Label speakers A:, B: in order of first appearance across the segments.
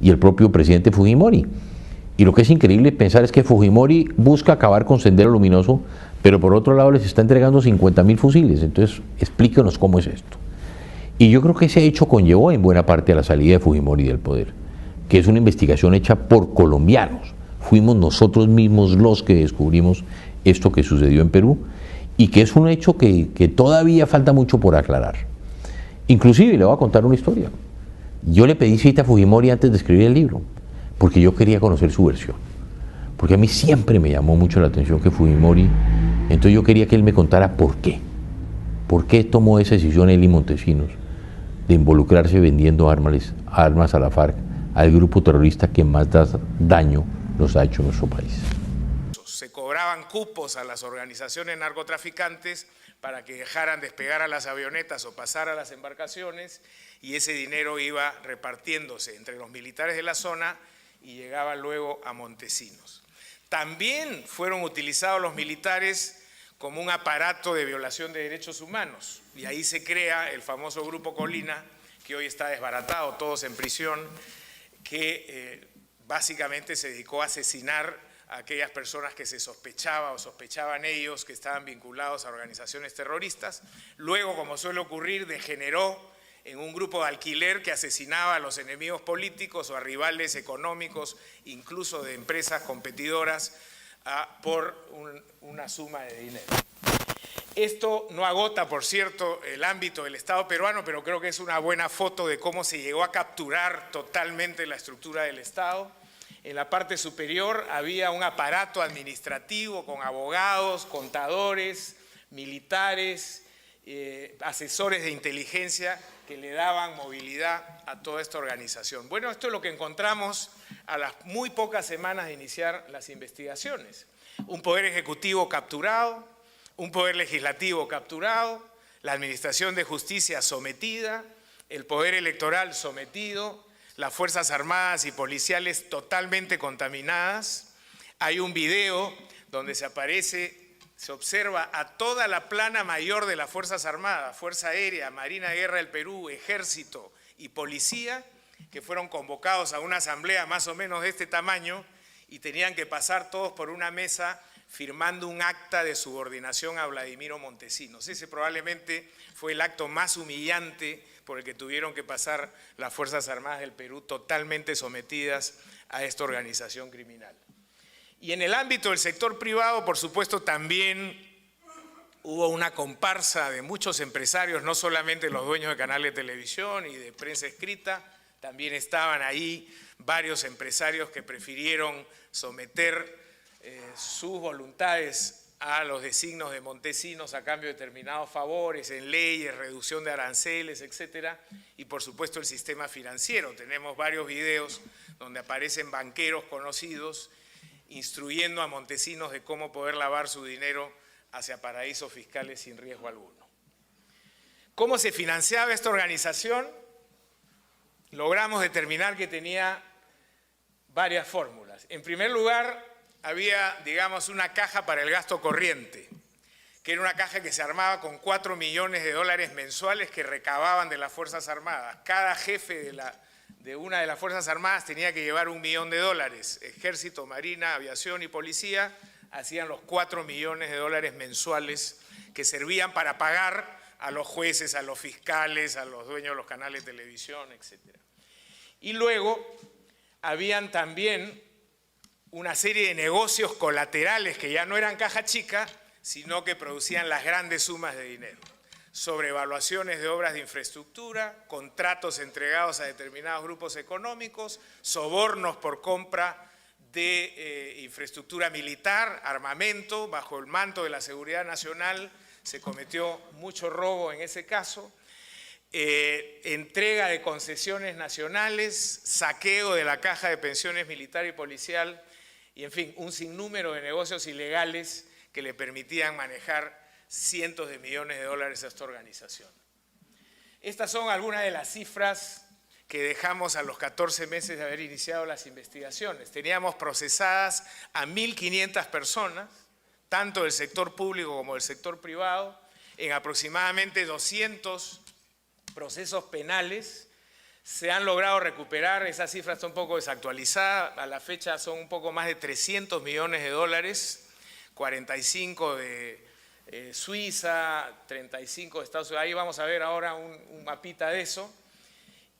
A: y el propio presidente Fujimori. Y lo que es increíble pensar es que Fujimori busca acabar con Sendero Luminoso, pero por otro lado les está entregando 50.000 fusiles. Entonces, explíquenos cómo es esto. Y yo creo que ese hecho conllevó en buena parte a la salida de Fujimori del poder, que es una investigación hecha por colombianos. Fuimos nosotros mismos los que descubrimos esto que sucedió en Perú y que es un hecho que todavía falta mucho por aclarar. Inclusive, le voy a contar una historia. Yo le pedí cita a Fujimori antes de escribir el libro, porque yo quería conocer su versión. Porque a mí siempre me llamó mucho la atención que Fujimori, entonces yo quería que él me contara por qué. ¿Por qué tomó esa decisión él y Montesinos de involucrarse vendiendo armas a la FARC, al grupo terrorista que más daño nos ha hecho en nuestro país?
B: Se cobraban cupos a las organizaciones narcotraficantes para que dejaran despegar a las avionetas o pasar a las embarcaciones, y ese dinero iba repartiéndose entre los militares de la zona y llegaba luego a Montesinos. También fueron utilizados los militares como un aparato de violación de derechos humanos, y ahí se crea el famoso Grupo Colina, que hoy está desbaratado, todos en prisión, que básicamente se dedicó a asesinar a aquellas personas que se sospechaba o sospechaban ellos que estaban vinculados a organizaciones terroristas. Luego, como suele ocurrir, degeneró en un grupo de alquiler que asesinaba a los enemigos políticos o a rivales económicos, incluso de empresas competidoras, por una suma de dinero. Esto no agota, por cierto, el ámbito del Estado peruano, pero creo que es una buena foto de cómo se llegó a capturar totalmente la estructura del Estado. En la parte superior había un aparato administrativo con abogados, contadores, militares, asesores de inteligencia que le daban movilidad a toda esta organización. Bueno, esto es lo que encontramos a las muy pocas semanas de iniciar las investigaciones. Un poder ejecutivo capturado, un poder legislativo capturado, la administración de justicia sometida, el poder electoral sometido, las Fuerzas Armadas y policiales totalmente contaminadas. Hay un video donde se observa a toda la plana mayor de las Fuerzas Armadas, Fuerza Aérea, Marina de Guerra del Perú, Ejército y Policía, que fueron convocados a una asamblea más o menos de este tamaño y tenían que pasar todos por una mesa firmando un acta de subordinación a Vladimiro Montesinos. Ese probablemente fue el acto más humillante por el que tuvieron que pasar las Fuerzas Armadas del Perú, totalmente sometidas a esta organización criminal. Y en el ámbito del sector privado, por supuesto, también hubo una comparsa de muchos empresarios, no solamente los dueños de canales de televisión y de prensa escrita, también estaban ahí varios empresarios que prefirieron someter sus voluntades a los designios de Montesinos a cambio de determinados favores en leyes, reducción de aranceles, etcétera, y por supuesto el sistema financiero. Tenemos varios videos donde aparecen banqueros conocidos instruyendo a Montesinos de cómo poder lavar su dinero hacia paraísos fiscales sin riesgo alguno. ¿Cómo se financiaba esta organización? Logramos determinar que tenía varias fórmulas. En primer lugar, había, digamos, una caja para el gasto corriente, que era una caja que se armaba con 4 millones de dólares mensuales que recababan de las Fuerzas Armadas. Cada jefe de una de las Fuerzas Armadas tenía que llevar $1 millón. Ejército, Marina, Aviación y Policía hacían los 4 millones de dólares mensuales que servían para pagar a los jueces, a los fiscales, a los dueños de los canales de televisión, etc. Y luego habían también una serie de negocios colaterales que ya no eran caja chica, sino que producían las grandes sumas de dinero. Sobrevaluaciones de obras de infraestructura, contratos entregados a determinados grupos económicos, sobornos por compra de infraestructura militar, armamento, bajo el manto de la seguridad nacional. Se cometió mucho robo en ese caso. Entrega de concesiones nacionales, saqueo de la caja de pensiones militar y policial, y en fin, un sinnúmero de negocios ilegales que le permitían manejar cientos de millones de dólares a esta organización. Estas son algunas de las cifras que dejamos a los 14 meses de haber iniciado las investigaciones. Teníamos procesadas a 1.500 personas, tanto del sector público como del sector privado, en aproximadamente 200 procesos penales, Se han logrado recuperar, esa cifra está un poco desactualizada, a la fecha son un poco más de 300 millones de dólares, 45 de Suiza, 35 de Estados Unidos, ahí vamos a ver ahora un mapita de eso,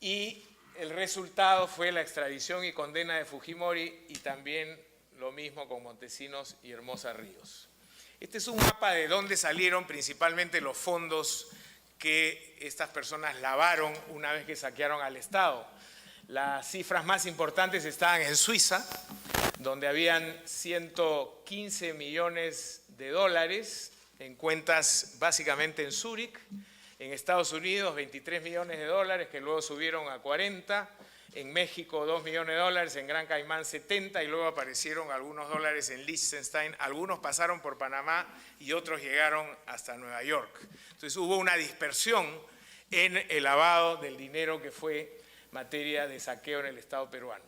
B: y el resultado fue la extradición y condena de Fujimori y también lo mismo con Montesinos y Hermosa Ríos. Este es un mapa de dónde salieron principalmente los fondos que estas personas lavaron una vez que saquearon al Estado. Las cifras más importantes estaban en Suiza, donde habían 115 millones de dólares en cuentas básicamente en Zúrich. En Estados Unidos 23 millones de dólares que luego subieron a 40, en México 2 millones de dólares, en Gran Caimán 70 y luego aparecieron algunos dólares en Liechtenstein, algunos pasaron por Panamá y otros llegaron hasta Nueva York. Entonces hubo una dispersión en el lavado del dinero que fue materia de saqueo en el Estado peruano.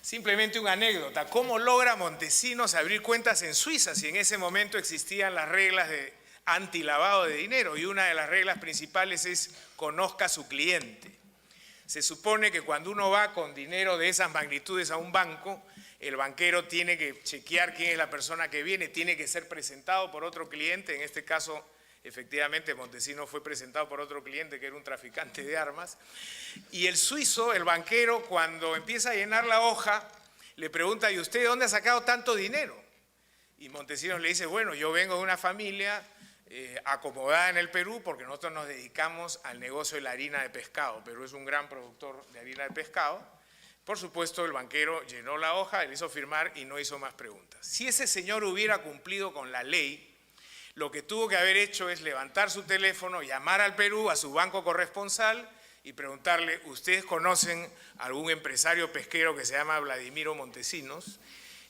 B: Simplemente una anécdota, ¿cómo logra Montesinos abrir cuentas en Suiza si en ese momento existían las reglas de antilavado de dinero? Y una de las reglas principales es conozca a su cliente. Se supone que cuando uno va con dinero de esas magnitudes a un banco, el banquero tiene que chequear quién es la persona que viene, tiene que ser presentado por otro cliente, en este caso efectivamente Montesinos fue presentado por otro cliente que era un traficante de armas, y el suizo, el banquero, cuando empieza a llenar la hoja, le pregunta, ¿y usted de dónde ha sacado tanto dinero? Y Montesinos le dice, bueno, yo vengo de una familia acomodada en el Perú porque nosotros nos dedicamos al negocio de la harina de pescado. Perú es un gran productor de harina de pescado. Por supuesto, el banquero llenó la hoja, le hizo firmar y no hizo más preguntas. Si ese señor hubiera cumplido con la ley, lo que tuvo que haber hecho es levantar su teléfono, llamar al Perú, a su banco corresponsal y preguntarle, ¿ustedes conocen algún empresario pesquero que se llama Vladimiro Montesinos?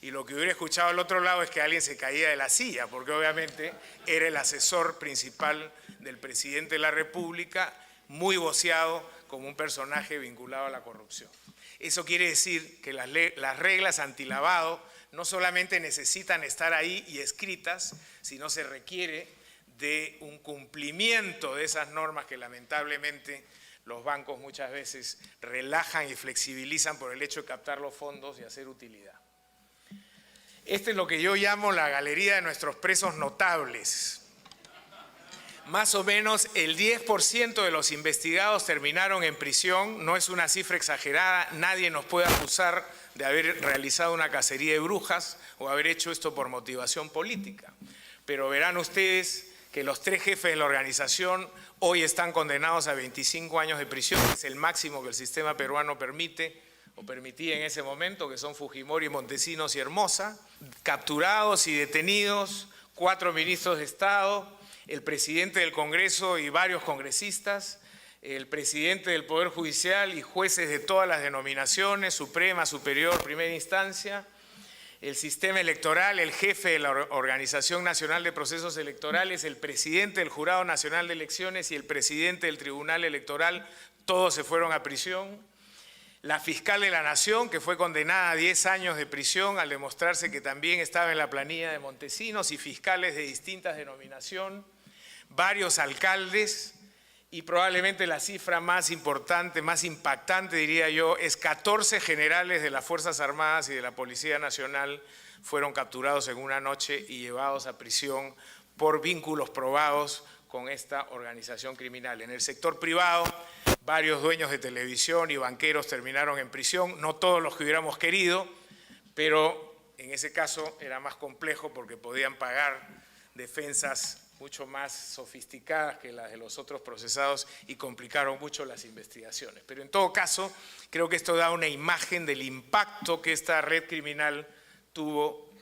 B: Y lo que hubiera escuchado al otro lado es que alguien se caía de la silla, porque obviamente era el asesor principal del presidente de la República, muy voceado como un personaje vinculado a la corrupción. Eso quiere decir que las reglas antilavado no solamente necesitan estar ahí y escritas, sino se requiere de un cumplimiento de esas normas que lamentablemente los bancos muchas veces relajan y flexibilizan por el hecho de captar los fondos y hacer utilidad. Este es lo que yo llamo la galería de nuestros presos notables. Más o menos el 10% de los investigados terminaron en prisión, no es una cifra exagerada, nadie nos puede acusar de haber realizado una cacería de brujas o haber hecho esto por motivación política. Pero verán ustedes que los 3 jefes de la organización hoy están condenados a 25 años de prisión, que es el máximo que el sistema peruano permite, o permitía en ese momento, que son Fujimori, Montesinos y Hermosa, capturados y detenidos 4 ministros de Estado, el presidente del Congreso y varios congresistas, el presidente del Poder Judicial y jueces de todas las denominaciones, Suprema, Superior, Primera Instancia, el sistema electoral, el jefe de la Organización Nacional de Procesos Electorales, el presidente del Jurado Nacional de Elecciones y el presidente del Tribunal Electoral, todos se fueron a prisión. La fiscal de la Nación, que fue condenada a 10 años de prisión al demostrarse que también estaba en la planilla de Montesinos, y fiscales de distintas denominaciones, varios alcaldes, y probablemente la cifra más importante, más impactante diría yo, es 14 generales de las Fuerzas Armadas y de la Policía Nacional fueron capturados en una noche y llevados a prisión por vínculos probados con esta organización criminal. En el sector privado, varios dueños de televisión y banqueros terminaron en prisión, no todos los que hubiéramos querido, pero en ese caso era más complejo porque podían pagar defensas mucho más sofisticadas que las de los otros procesados y complicaron mucho las investigaciones. Pero en todo caso, creo que esto da una imagen del impacto que esta red criminal tuvo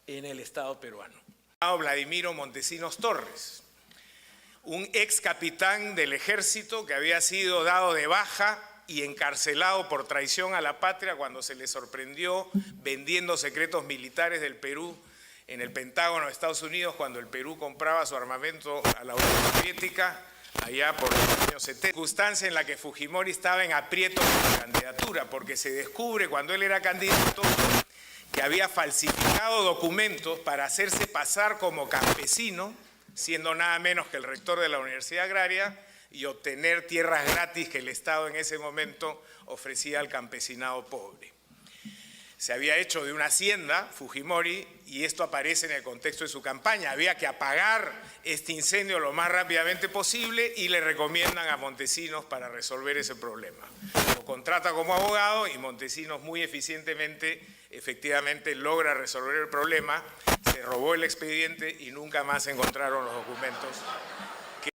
B: en el Estado peruano. Vladimiro Montesinos Torres, un ex capitán del ejército que había sido dado de baja y encarcelado por traición a la patria cuando se le sorprendió vendiendo secretos militares del Perú en el Pentágono de Estados Unidos, cuando el Perú compraba su armamento a la Unión Soviética, allá por los años 70. Circunstancia en la que Fujimori estaba en aprieto con la candidatura, porque se descubre cuando él era candidato que había falsificado documentos para hacerse pasar como campesino, siendo nada menos que el rector de la Universidad Agraria, y obtener tierras gratis que el Estado en ese momento ofrecía al campesinado pobre. Se había hecho de una hacienda, Fujimori, y esto aparece en el contexto de su campaña. Había que apagar este incendio lo más rápidamente posible y le recomiendan a Montesinos para resolver ese problema. Lo contrata como abogado y Montesinos muy eficientemente, efectivamente, logra resolver el problema. Se robó el expediente y nunca más encontraron los documentos